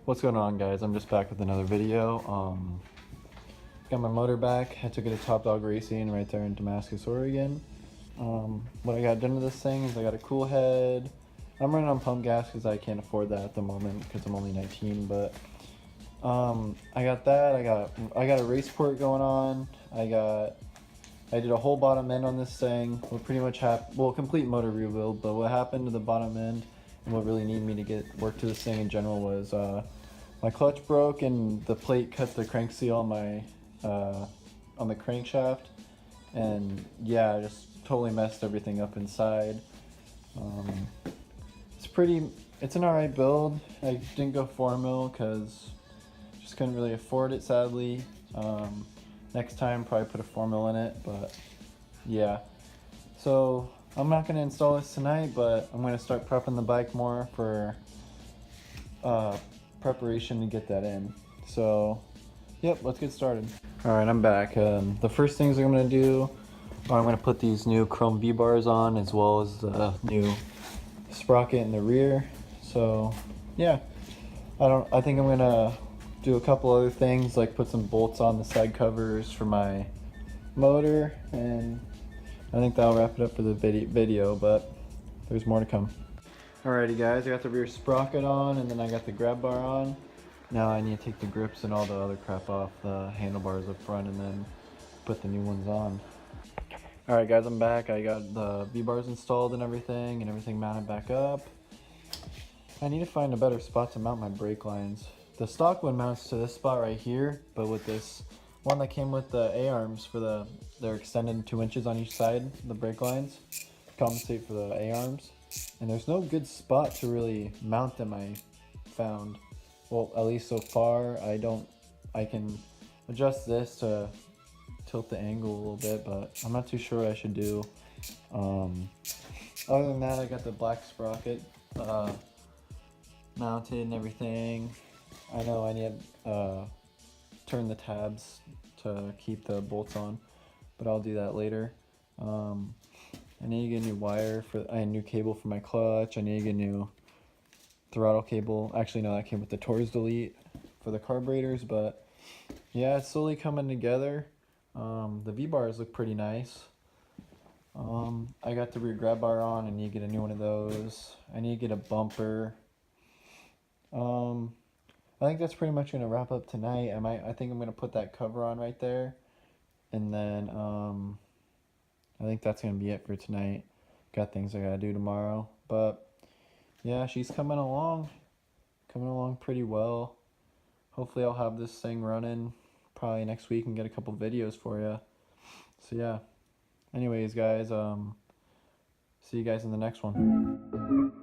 What's going on, guys? I'm just back with another video. Got my motor back. I took it to Top Dog Racing right there in Damascus, Oregon. What I got done to this thing is I got a cool head. I'm running on pump gas because I can't afford that at the moment because I'm only 19. But I got that. I got a race port going on. I did a whole bottom end on this thing. We're pretty much complete motor rebuild. But what happened to the bottom end and what really needed me to get work to this thing in general was my clutch broke and the plate cut the crank seal on the crankshaft, and yeah, just totally messed everything up inside. It's an alright build. I didn't go 4 mil because just couldn't really afford it, sadly. Next time probably put a 4 mil in it, but yeah. So I'm not going to install this tonight, but I'm going to start prepping the bike more for preparation to get that in. So yep, let's get started. Alright, I'm back. The first things I'm going to do are I'm going to put these new chrome V-bars on, as well as the new sprocket in the rear. So yeah, I think I'm going to do a couple other things, like put some bolts on the side covers for my motor, and I think that'll wrap it up for the video, but there's more to come. Alrighty guys, I got the rear sprocket on, and then I got the grab bar on. Now I need to take the grips and all the other crap off the handlebars up front and then put the new ones on. Alright guys, I'm back. I got the V-bars installed and everything mounted back up. I need to find a better spot to mount my brake lines. The stock one mounts to this spot right here, but with this one that came with the A-arms they're extended 2 inches on each side, the brake lines, to compensate for the A-arms. And there's no good spot to really mount them, I found. Well, at least so far. I can adjust this to tilt the angle a little bit, but I'm not too sure what I should do. Other than that, I got the black sprocket mounted and everything. I know I need to turn the tabs to keep the bolts on, but I'll do that later. I need to get a new wire a new cable for my clutch. I need to get a new throttle cable. Actually, no, that came with the Tor's Delete for the carburetors, but yeah, it's slowly coming together. The V-bars look pretty nice. I got the rear grab bar on. I need to get a new one of those. I need to get a bumper. I think that's pretty much going to wrap up tonight. I think I'm going to put that cover on right there, and then I think that's going to be it for tonight. Got things I got to do tomorrow, but yeah, she's coming along pretty well. Hopefully I'll have this thing running probably next week and get a couple videos for you. So yeah, anyways guys, see you guys in the next one.